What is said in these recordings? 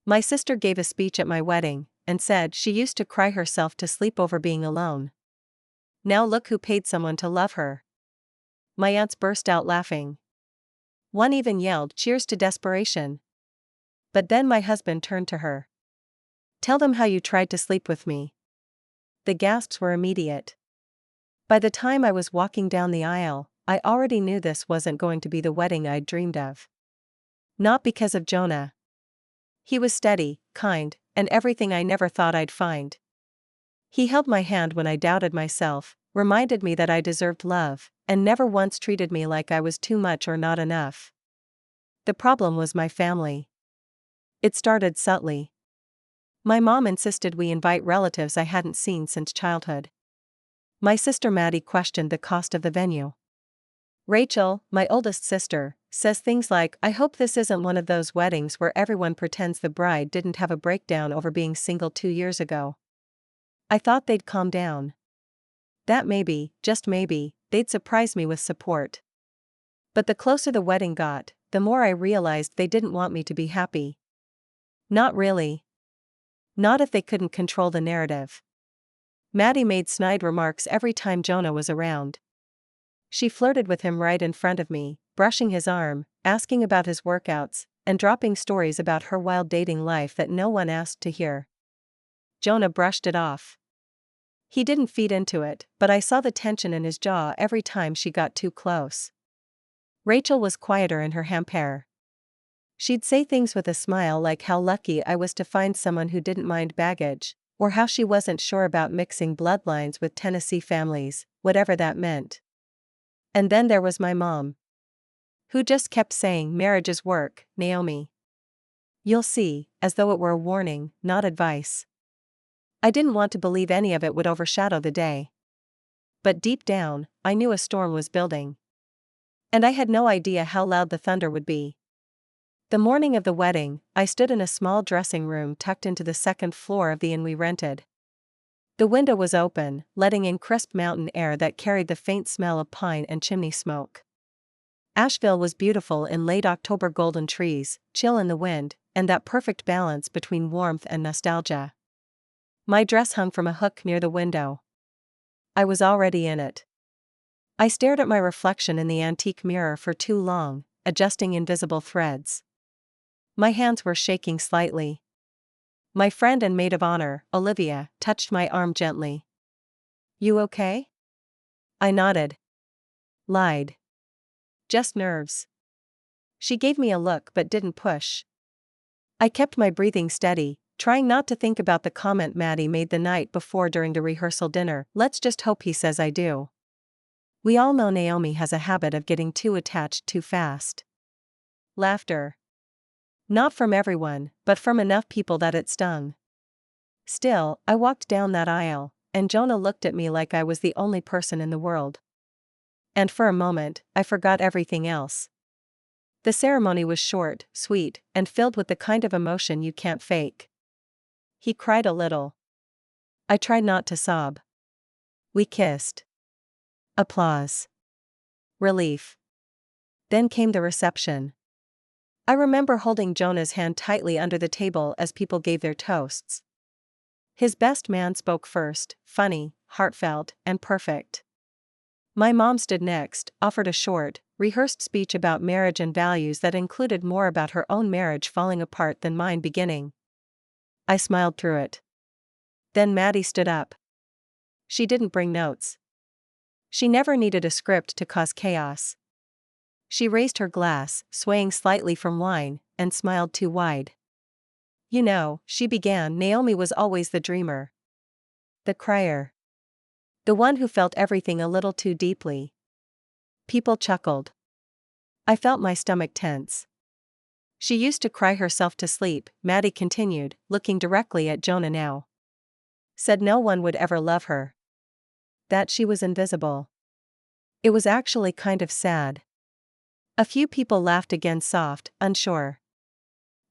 My sister gave a speech at my wedding and said she used to cry herself to sleep over being alone. Now look who paid someone to love her. My aunts burst out laughing. One even yelled, "Cheers to desperation." But then my husband turned to her. "Tell them how you tried to sleep with me." The gasps were immediate. By the time I was walking down the aisle, I already knew this wasn't going to be the wedding I'd dreamed of. Not because of Jonah. He was steady, kind, and everything I never thought I'd find. He held my hand when I doubted myself, reminded me that I deserved love, and never once treated me like I was too much or not enough. The problem was my family. It started subtly. My mom insisted we invite relatives I hadn't seen since childhood. My sister Maddie questioned the cost of the venue. Rachel, my oldest sister, says things like, "I hope this isn't one of those weddings where everyone pretends the bride didn't have a breakdown over being single 2 years ago." I thought they'd calm down. That maybe, just maybe, they'd surprise me with support. But the closer the wedding got, the more I realized they didn't want me to be happy. Not really. Not if they couldn't control the narrative. Maddie made snide remarks every time Jonah was around. She flirted with him right in front of me, brushing his arm, asking about his workouts, and dropping stories about her wild dating life that no one asked to hear. Jonah brushed it off. He didn't feed into it, but I saw the tension in his jaw every time she got too close. Rachel was quieter in her hampere. She'd say things with a smile like how lucky I was to find someone who didn't mind baggage, or how she wasn't sure about mixing bloodlines with Tennessee families, whatever that meant. And then there was my mom, who just kept saying, "Marriage is work, Naomi. You'll see," as though it were a warning, not advice. I didn't want to believe any of it would overshadow the day. But deep down, I knew a storm was building. And I had no idea how loud the thunder would be. The morning of the wedding, I stood in a small dressing room tucked into the second floor of the inn we rented. The window was open, letting in crisp mountain air that carried the faint smell of pine and chimney smoke. Asheville was beautiful in late October, golden trees, chill in the wind, and that perfect balance between warmth and nostalgia. My dress hung from a hook near the window. I was already in it. I stared at my reflection in the antique mirror for too long, adjusting invisible threads. My hands were shaking slightly. My friend and maid of honor, Olivia, touched my arm gently. "You okay?" I nodded. Lied. "Just nerves." She gave me a look but didn't push. I kept my breathing steady, trying not to think about the comment Maddie made the night before during the rehearsal dinner. "Let's just hope he says I do." We all know Naomi has a habit of getting too attached too fast. Laughter. Not from everyone, but from enough people that it stung. Still, I walked down that aisle, and Jonah looked at me like I was the only person in the world. And for a moment, I forgot everything else. The ceremony was short, sweet, and filled with the kind of emotion you can't fake. He cried a little. I tried not to sob. We kissed. Applause. Relief. Then came the reception. I remember holding Jonah's hand tightly under the table as people gave their toasts. His best man spoke first, funny, heartfelt, and perfect. My mom stood next, offered a short, rehearsed speech about marriage and values that included more about her own marriage falling apart than mine beginning. I smiled through it. Then Maddie stood up. She didn't bring notes. She never needed a script to cause chaos. She raised her glass, swaying slightly from wine, and smiled too wide. "You know," she began, "Naomi was always the dreamer. The crier. The one who felt everything a little too deeply." People chuckled. I felt my stomach tense. "She used to cry herself to sleep," Maddie continued, looking directly at Jonah now. "Said no one would ever love her. That she was invisible. It was actually kind of sad." A few people laughed again, soft, unsure.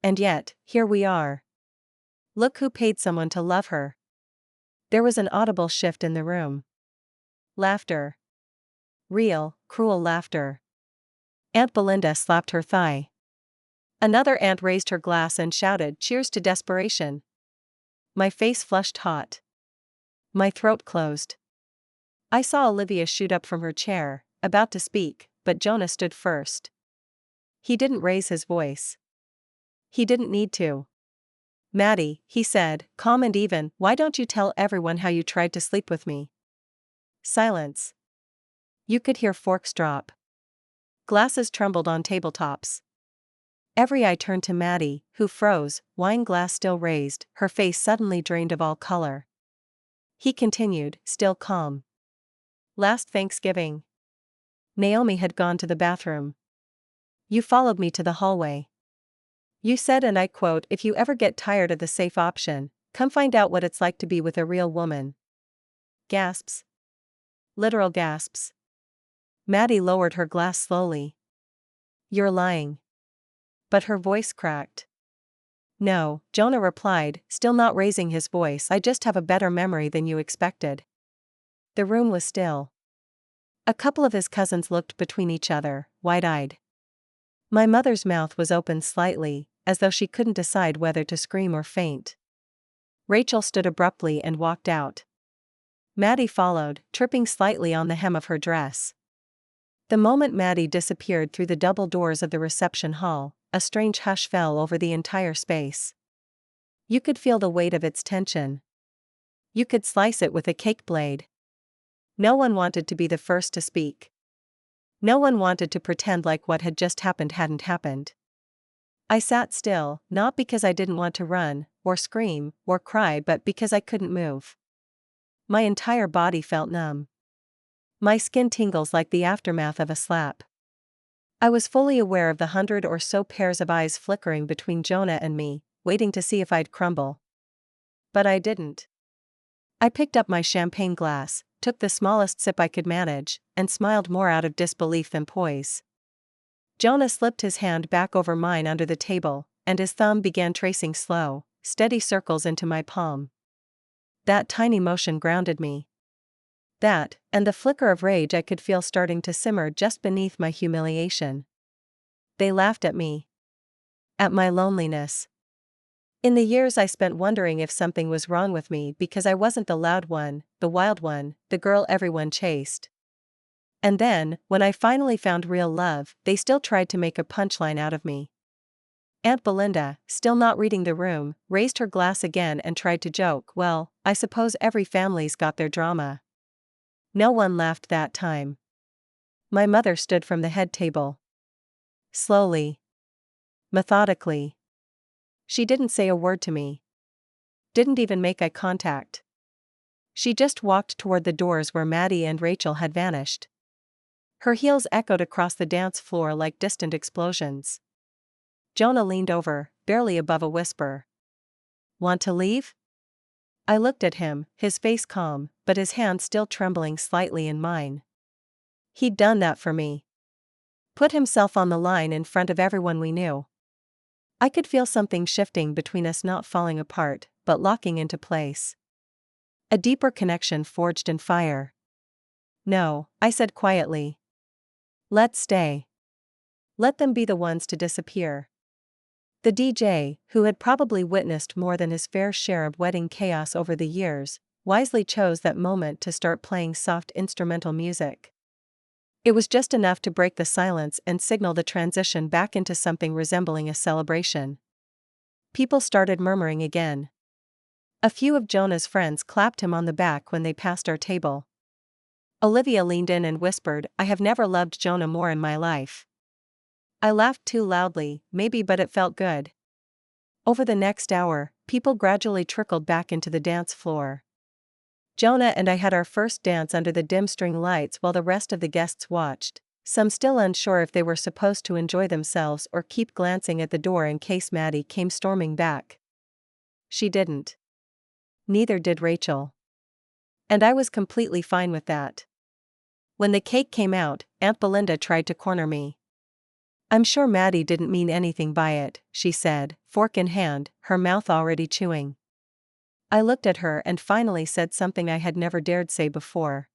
And yet, here we are. Look who paid someone to love her. There was an audible shift in the room. Laughter. Real, cruel laughter. Aunt Belinda slapped her thigh. Another aunt raised her glass and shouted, "Cheers to desperation." My face flushed hot. My throat closed. I saw Olivia shoot up from her chair, about to speak, but Jonah stood first. He didn't raise his voice. He didn't need to. "Maddie," he said, calm and even, "why don't you tell everyone how you tried to sleep with me?" Silence. You could hear forks drop. Glasses trembled on tabletops. Every eye turned to Maddie, who froze, wine glass still raised, her face suddenly drained of all color. He continued, still calm. "Last Thanksgiving, Naomi had gone to the bathroom. You followed me to the hallway. You said, and I quote, 'If you ever get tired of the safe option, come find out what it's like to be with a real woman.'" Gasps. Literal gasps. Maddie lowered her glass slowly. "You're lying." But her voice cracked. "No," Jonah replied, still not raising his voice, "I just have a better memory than you expected." The room was still. A couple of his cousins looked between each other, wide-eyed. My mother's mouth was open slightly, as though she couldn't decide whether to scream or faint. Rachel stood abruptly and walked out. Maddie followed, tripping slightly on the hem of her dress. The moment Maddie disappeared through the double doors of the reception hall, a strange hush fell over the entire space. You could feel the weight of its tension. You could slice it with a cake blade. No one wanted to be the first to speak. No one wanted to pretend like what had just happened hadn't happened. I sat still, not because I didn't want to run, or scream, or cry, but because I couldn't move. My entire body felt numb. My skin tingles like the aftermath of a slap. I was fully aware of the 100 or so pairs of eyes flickering between Jonah and me, waiting to see if I'd crumble. But I didn't. I picked up my champagne glass, took the smallest sip I could manage, and smiled more out of disbelief than poise. Jonah slipped his hand back over mine under the table, and his thumb began tracing slow, steady circles into my palm. That tiny motion grounded me. That, and the flicker of rage I could feel starting to simmer just beneath my humiliation. They laughed at me. At my loneliness. In the years I spent wondering if something was wrong with me because I wasn't the loud one, the wild one, the girl everyone chased. And then, when I finally found real love, they still tried to make a punchline out of me. Aunt Belinda, still not reading the room, raised her glass again and tried to joke, "Well, I suppose every family's got their drama." No one laughed that time. My mother stood from the head table. Slowly. Methodically. She didn't say a word to me. Didn't even make eye contact. She just walked toward the doors where Maddie and Rachel had vanished. Her heels echoed across the dance floor like distant explosions. Jonah leaned over, barely above a whisper. "Want to leave?" I looked at him, his face calm, but his hand still trembling slightly in mine. He'd done that for me. Put himself on the line in front of everyone we knew. I could feel something shifting between us, not falling apart, but locking into place. A deeper connection forged in fire. "No," I said quietly. "Let's stay. Let them be the ones to disappear." The DJ, who had probably witnessed more than his fair share of wedding chaos over the years, wisely chose that moment to start playing soft instrumental music. It was just enough to break the silence and signal the transition back into something resembling a celebration. People started murmuring again. A few of Jonah's friends clapped him on the back when they passed our table. Olivia leaned in and whispered, "I have never loved Jonah more in my life." I laughed too loudly, maybe, but it felt good. Over the next hour, people gradually trickled back into the dance floor. Jonah and I had our first dance under the dim string lights while the rest of the guests watched, some still unsure if they were supposed to enjoy themselves or keep glancing at the door in case Maddie came storming back. She didn't. Neither did Rachel. And I was completely fine with that. When the cake came out, Aunt Belinda tried to corner me. "I'm sure Maddie didn't mean anything by it," she said, fork in hand, her mouth already chewing. I looked at her and finally said something I had never dared say before.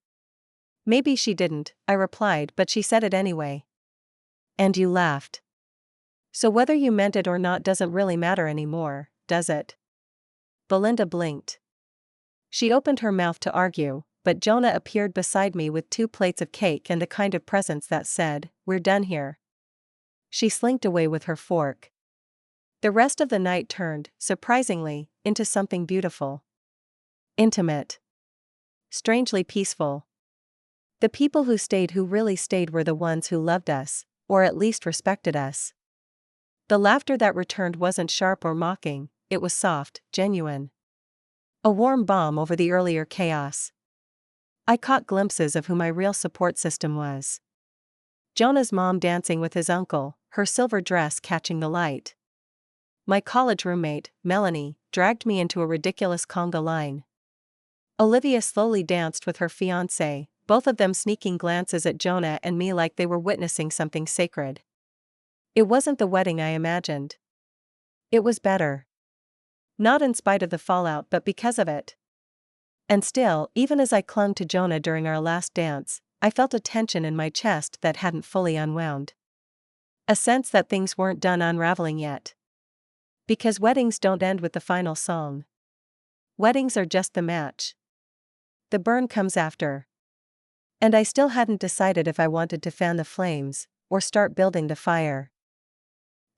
"Maybe she didn't," I replied, "but she said it anyway." "And you laughed." So whether you meant it or not doesn't really matter anymore, does it? Belinda blinked. She opened her mouth to argue, but Jonah appeared beside me with 2 plates of cake and the kind of presents that said, "We're done here." She slinked away with her fork. The rest of the night turned, surprisingly, into something beautiful. Intimate. Strangely peaceful. The people who really stayed were the ones who loved us, or at least respected us. The laughter that returned wasn't sharp or mocking, it was soft, genuine. A warm balm over the earlier chaos. I caught glimpses of who my real support system was. Jonah's mom dancing with his uncle, her silver dress catching the light. My college roommate, Melanie, dragged me into a ridiculous conga line. Olivia slowly danced with her fiancé, both of them sneaking glances at Jonah and me like they were witnessing something sacred. It wasn't the wedding I imagined. It was better. Not in spite of the fallout but because of it. And still, even as I clung to Jonah during our last dance, I felt a tension in my chest that hadn't fully unwound. A sense that things weren't done unraveling yet. Because weddings don't end with the final song. Weddings are just the match. The burn comes after. And I still hadn't decided if I wanted to fan the flames, or start building the fire.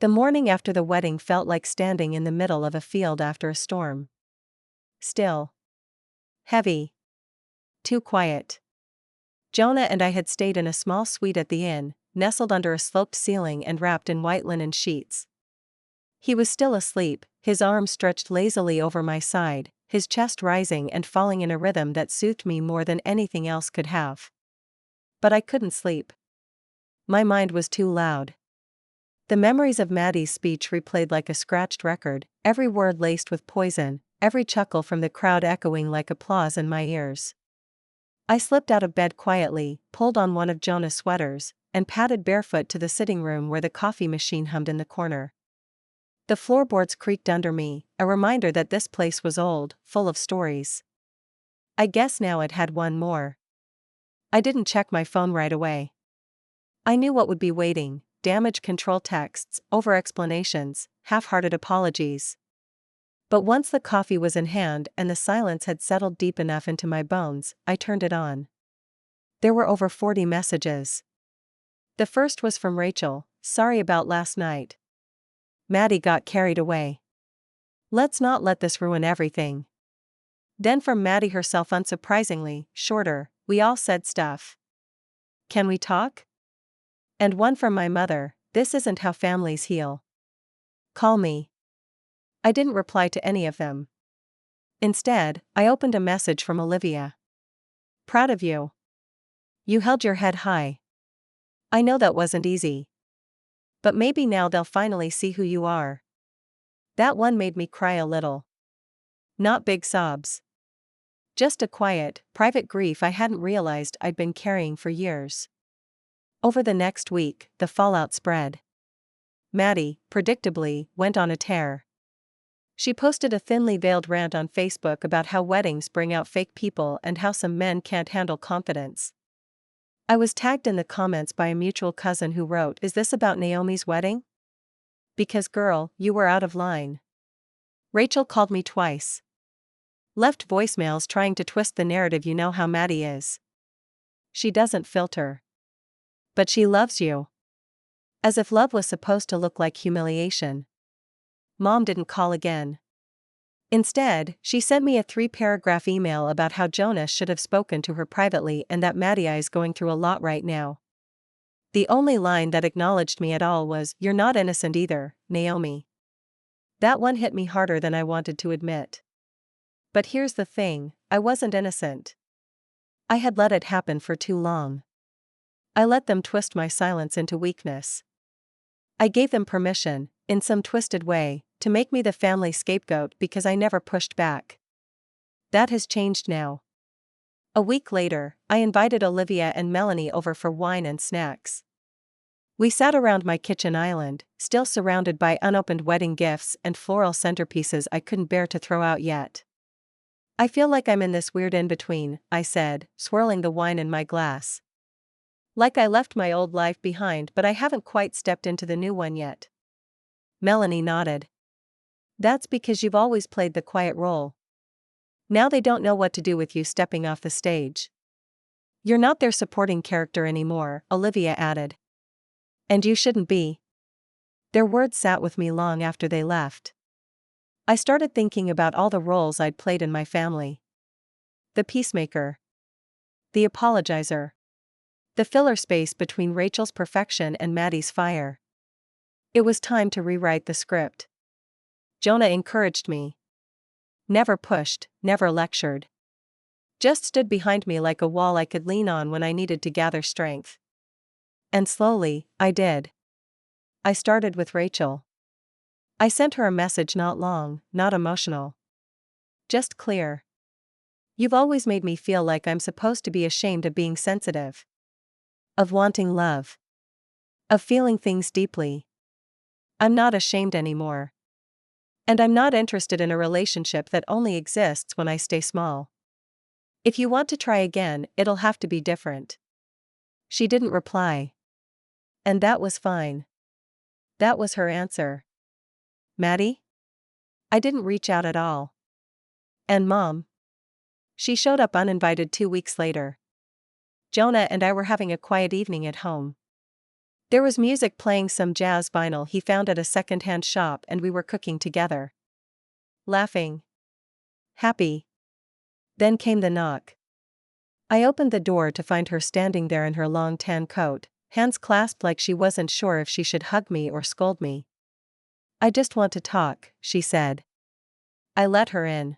The morning after the wedding felt like standing in the middle of a field after a storm. Still. Heavy. Too quiet. Jonah and I had stayed in a small suite at the inn, nestled under a sloped ceiling and wrapped in white linen sheets. He was still asleep, his arms stretched lazily over my side, his chest rising and falling in a rhythm that soothed me more than anything else could have. But I couldn't sleep. My mind was too loud. The memories of Maddie's speech replayed like a scratched record, every word laced with poison, every chuckle from the crowd echoing like applause in my ears. I slipped out of bed quietly, pulled on one of Jonah's sweaters, and padded barefoot to the sitting room where the coffee machine hummed in the corner. The floorboards creaked under me, a reminder that this place was old, full of stories. I guess now it had one more. I didn't check my phone right away. I knew what would be waiting: damage control texts, over-explanations, half-hearted apologies. But once the coffee was in hand and the silence had settled deep enough into my bones, I turned it on. There were over 40 messages. The first was from Rachel: "Sorry about last night. Maddie got carried away. Let's not let this ruin everything." Then from Maddie herself, unsurprisingly, shorter: "We all said stuff. Can we talk?" And one from my mother: "This isn't how families heal. Call me." I didn't reply to any of them. Instead, I opened a message from Olivia. "Proud of you. You held your head high. I know that wasn't easy. But maybe now they'll finally see who you are." That one made me cry a little. Not big sobs. Just a quiet, private grief I hadn't realized I'd been carrying for years. Over the next week, the fallout spread. Maddie, predictably, went on a tear. She posted a thinly veiled rant on Facebook about how weddings bring out fake people and how some men can't handle confidence. I was tagged in the comments by a mutual cousin who wrote, "Is this about Naomi's wedding? Because girl, you were out of line." Rachel called me twice. Left voicemails trying to twist the narrative. You know how Maddie is. She doesn't filter. But she loves you. As if love was supposed to look like humiliation. Mom didn't call again. Instead, she sent me a 3-paragraph email about how Jonah should have spoken to her privately and that Maddie is going through a lot right now. The only line that acknowledged me at all was, "You're not innocent either, Naomi." That one hit me harder than I wanted to admit. But here's the thing: I wasn't innocent. I had let it happen for too long. I let them twist my silence into weakness. I gave them permission, in some twisted way, to make me the family scapegoat because I never pushed back. That has changed now. A week later, I invited Olivia and Melanie over for wine and snacks. We sat around my kitchen island, still surrounded by unopened wedding gifts and floral centerpieces I couldn't bear to throw out yet. "I feel like I'm in this weird in-between," I said, swirling the wine in my glass. "Like I left my old life behind but I haven't quite stepped into the new one yet." Melanie nodded. That's because you've always played the quiet role. Now they don't know what to do with you stepping off the stage. You're not their supporting character anymore, Olivia added. And you shouldn't be. Their words sat with me long after they left. I started thinking about all the roles I'd played in my family. The peacemaker. The apologizer. The filler space between Rachel's perfection and Maddie's fire. It was time to rewrite the script. Jonah encouraged me. Never pushed, never lectured. Just stood behind me like a wall I could lean on when I needed to gather strength. And slowly, I did. I started with Rachel. I sent her a message not long, not emotional. Just clear. You've always made me feel like I'm supposed to be ashamed of being sensitive. Of wanting love. Of feeling things deeply. I'm not ashamed anymore. And I'm not interested in a relationship that only exists when I stay small. If you want to try again, it'll have to be different. She didn't reply. And that was fine. That was her answer. Maddie? I didn't reach out at all. And Mom? She showed up uninvited 2 weeks later. Jonah and I were having a quiet evening at home. There was music playing, some jazz vinyl he found at a second-hand shop, and we were cooking together. Laughing. Happy. Then came the knock. I opened the door to find her standing there in her long tan coat, hands clasped like she wasn't sure if she should hug me or scold me. I just want to talk, she said. I let her in.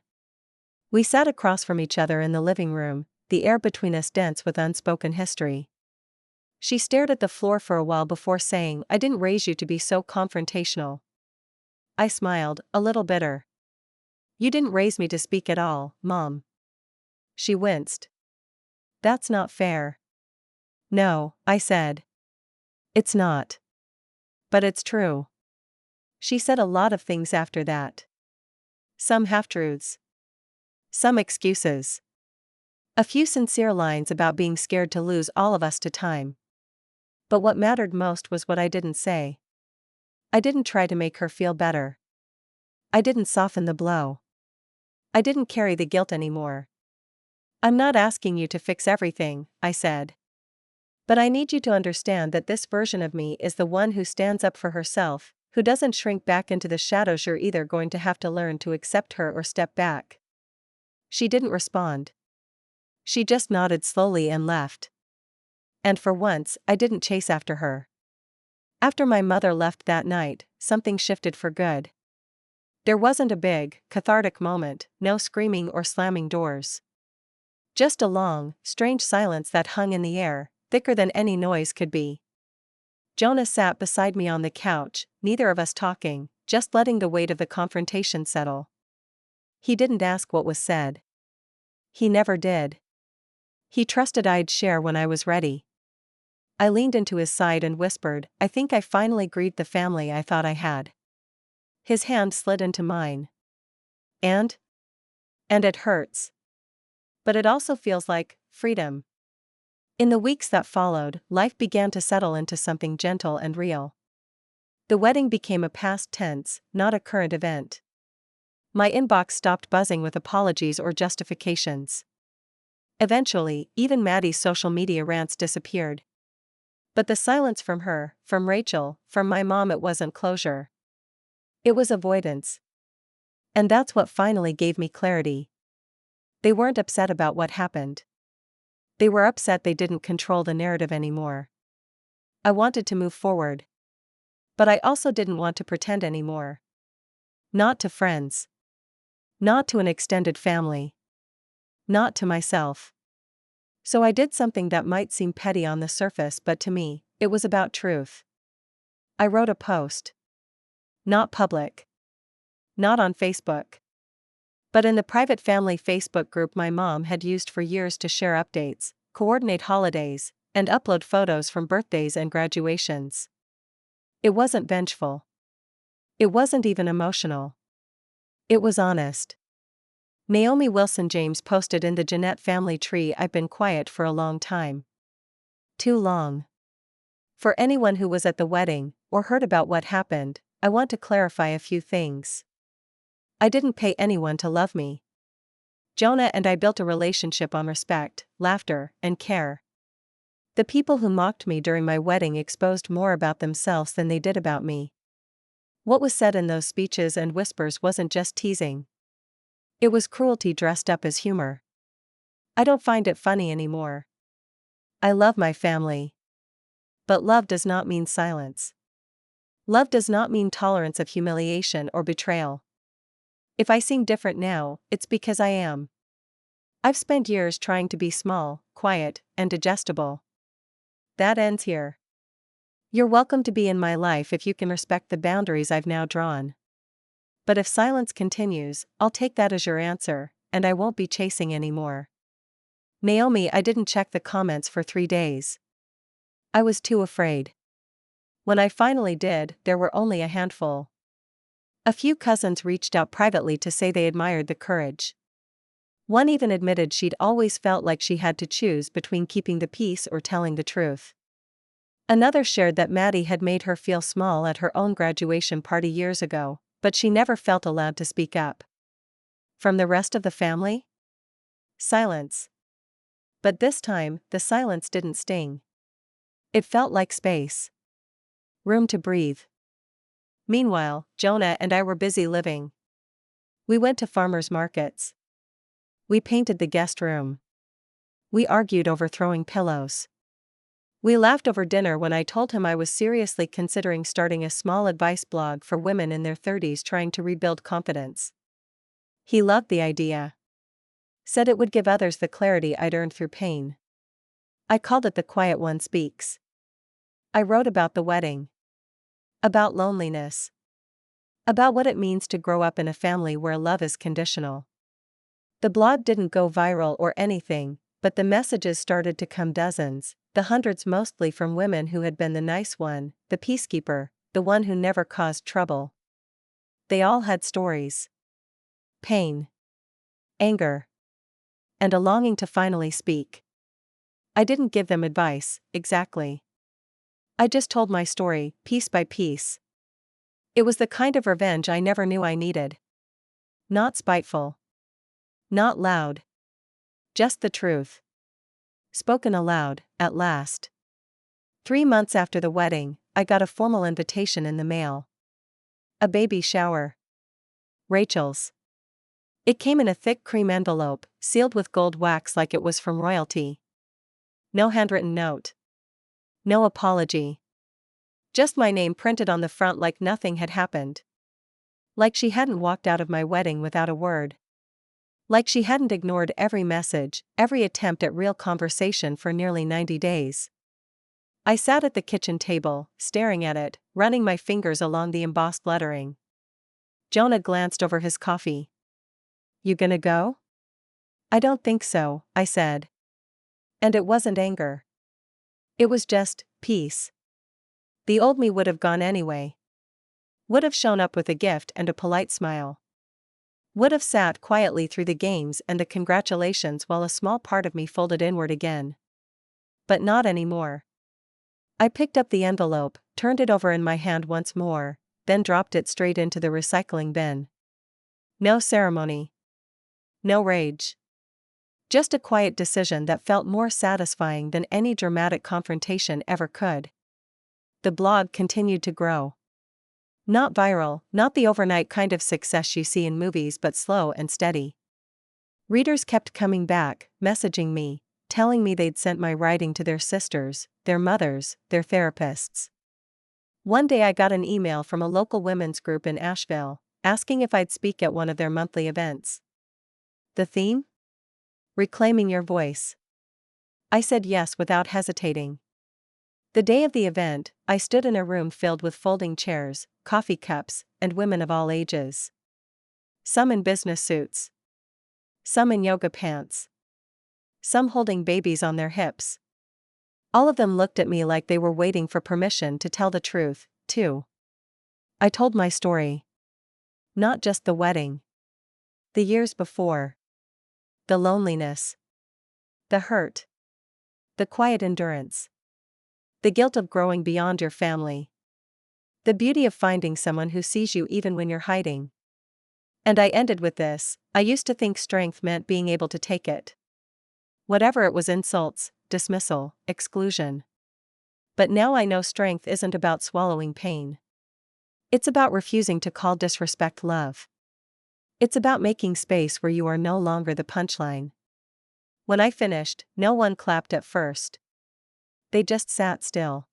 We sat across from each other in the living room, the air between us dense with unspoken history. She stared at the floor for a while before saying, I didn't raise you to be so confrontational. I smiled, a little bitter. You didn't raise me to speak at all, Mom. She winced. That's not fair. No, I said. It's not. But it's true. She said a lot of things after that. Some half-truths. Some excuses. A few sincere lines about being scared to lose all of us to time. But what mattered most was what I didn't say. I didn't try to make her feel better. I didn't soften the blow. I didn't carry the guilt anymore. I'm not asking you to fix everything, I said. But I need you to understand that this version of me is the one who stands up for herself, who doesn't shrink back into the shadows. You're either going to have to learn to accept her or step back. She didn't respond. She just nodded slowly and left. And for once, I didn't chase after her. After my mother left that night, something shifted for good. There wasn't a big, cathartic moment, no screaming or slamming doors. Just a long, strange silence that hung in the air, thicker than any noise could be. Jonah sat beside me on the couch, neither of us talking, just letting the weight of the confrontation settle. He didn't ask what was said. He never did. He trusted I'd share when I was ready. I leaned into his side and whispered, I think I finally grieved the family I thought I had. His hand slid into mine. And it hurts. But it also feels like freedom. In the weeks that followed, life began to settle into something gentle and real. The wedding became a past tense, not a current event. My inbox stopped buzzing with apologies or justifications. Eventually, even Maddie's social media rants disappeared. But the silence from her, from Rachel, from my mom, it wasn't closure. It was avoidance. And that's what finally gave me clarity. They weren't upset about what happened. They were upset they didn't control the narrative anymore. I wanted to move forward. But I also didn't want to pretend anymore. Not to friends. Not to an extended family. Not to myself. So I did something that might seem petty on the surface, but to me, it was about truth. I wrote a post. Not public. Not on Facebook. But in the private family Facebook group my mom had used for years to share updates, coordinate holidays, and upload photos from birthdays and graduations. It wasn't vengeful. It wasn't even emotional. It was honest. Naomi Wilson James posted in the Jeanette family tree, I've been quiet for a long time. Too long. For anyone who was at the wedding, or heard about what happened, I want to clarify a few things. I didn't pay anyone to love me. Jonah and I built a relationship on respect, laughter, and care. The people who mocked me during my wedding exposed more about themselves than they did about me. What was said in those speeches and whispers wasn't just teasing. It was cruelty dressed up as humor. I don't find it funny anymore. I love my family. But love does not mean silence. Love does not mean tolerance of humiliation or betrayal. If I seem different now, it's because I am. I've spent years trying to be small, quiet, and digestible. That ends here. You're welcome to be in my life if you can respect the boundaries I've now drawn. But if silence continues, I'll take that as your answer, and I won't be chasing anymore. Naomi, I didn't check the comments for 3 days. I was too afraid. When I finally did, there were only a handful. A few cousins reached out privately to say they admired the courage. One even admitted she'd always felt like she had to choose between keeping the peace or telling the truth. Another shared that Maddie had made her feel small at her own graduation party years ago, but she never felt allowed to speak up. From the rest of the family? Silence. But this time, the silence didn't sting. It felt like space. Room to breathe. Meanwhile, Jonah and I were busy living. We went to farmers' markets. We painted the guest room. We argued over throwing pillows. We laughed over dinner when I told him I was seriously considering starting a small advice blog for women in their 30s trying to rebuild confidence. He loved the idea. Said it would give others the clarity I'd earned through pain. I called it The Quiet One Speaks. I wrote about the wedding. About loneliness. About what it means to grow up in a family where love is conditional. The blog didn't go viral or anything, but the messages started to come dozens, the hundreds mostly from women who had been the nice one, the peacekeeper, the one who never caused trouble. They all had stories. Pain. Anger. And a longing to finally speak. I didn't give them advice, exactly. I just told my story, piece by piece. It was the kind of revenge I never knew I needed. Not spiteful. Not loud. Just the truth. Spoken aloud, at last. 3 months after the wedding, I got a formal invitation in the mail. A baby shower. Rachel's. It came in a thick cream envelope, sealed with gold wax like it was from royalty. No handwritten note. No apology. Just my name printed on the front like nothing had happened. Like she hadn't walked out of my wedding without a word. Like she hadn't ignored every message, every attempt at real conversation for nearly 90 days. I sat at the kitchen table, staring at it, running my fingers along the embossed lettering. Jonah glanced over his coffee. You gonna go? I don't think so, I said. And it wasn't anger. It was just peace. The old me would have gone anyway. Would have shown up with a gift and a polite smile. Would have sat quietly through the games and the congratulations while a small part of me folded inward again. But not anymore. I picked up the envelope, turned it over in my hand once more, then dropped it straight into the recycling bin. No ceremony. No rage. Just a quiet decision that felt more satisfying than any dramatic confrontation ever could. The blog continued to grow. Not viral, not the overnight kind of success you see in movies, but slow and steady. Readers kept coming back, messaging me, telling me they'd sent my writing to their sisters, their mothers, their therapists. One day I got an email from a local women's group in Asheville, asking if I'd speak at one of their monthly events. The theme? Reclaiming your voice. I said yes without hesitating. The day of the event, I stood in a room filled with folding chairs, coffee cups, and women of all ages. Some in business suits. Some in yoga pants. Some holding babies on their hips. All of them looked at me like they were waiting for permission to tell the truth, too. I told my story. Not just the wedding. The years before. The loneliness. The hurt. The quiet endurance. The guilt of growing beyond your family. The beauty of finding someone who sees you even when you're hiding. And I ended with this: I used to think strength meant being able to take it. Whatever it was, insults, dismissal, exclusion. But now I know strength isn't about swallowing pain. It's about refusing to call disrespect love. It's about making space where you are no longer the punchline. When I finished, no one clapped at first. They just sat still.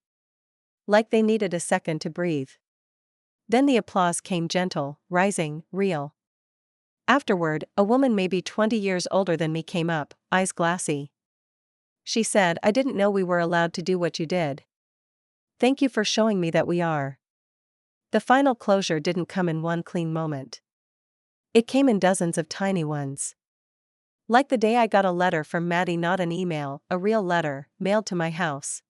Like they needed a second to breathe. Then the applause came, gentle, rising, real. Afterward, a woman maybe 20 years older than me came up, eyes glassy. She said, "I didn't know we were allowed to do what you did. Thank you for showing me that we are." The final closure didn't come in one clean moment. It came in dozens of tiny ones. Like the day I got a letter from Maddie, not an email, a real letter, mailed to my house.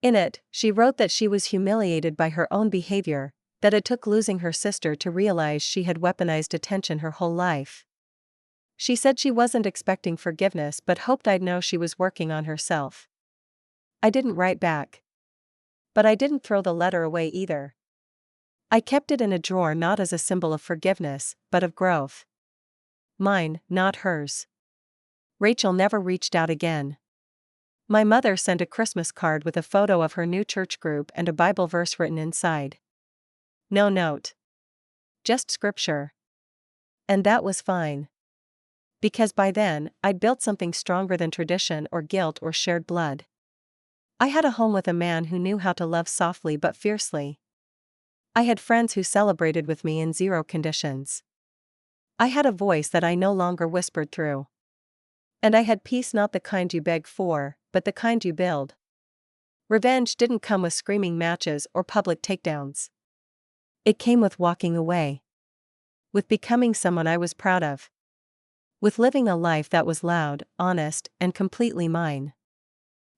In it, she wrote that she was humiliated by her own behavior, that it took losing her sister to realize she had weaponized attention her whole life. She said she wasn't expecting forgiveness but hoped I'd know she was working on herself. I didn't write back. But I didn't throw the letter away either. I kept it in a drawer, not as a symbol of forgiveness, but of growth. Mine, not hers. Rachel never reached out again. My mother sent a Christmas card with a photo of her new church group and a Bible verse written inside. No note. Just scripture. And that was fine. Because by then, I'd built something stronger than tradition or guilt or shared blood. I had a home with a man who knew how to love softly but fiercely. I had friends who celebrated with me in zero conditions. I had a voice that I no longer whispered through. And I had peace, not the kind you beg for, but the kind you build. Revenge didn't come with screaming matches or public takedowns. It came with walking away. With becoming someone I was proud of. With living a life that was loud, honest, and completely mine.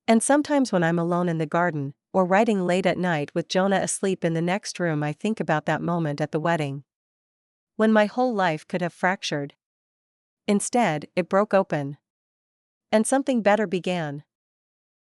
And sometimes when I'm alone in the garden, or writing late at night with Jonah asleep in the next room, I think about that moment at the wedding. When my whole life could have fractured. Instead, it broke open. And something better began.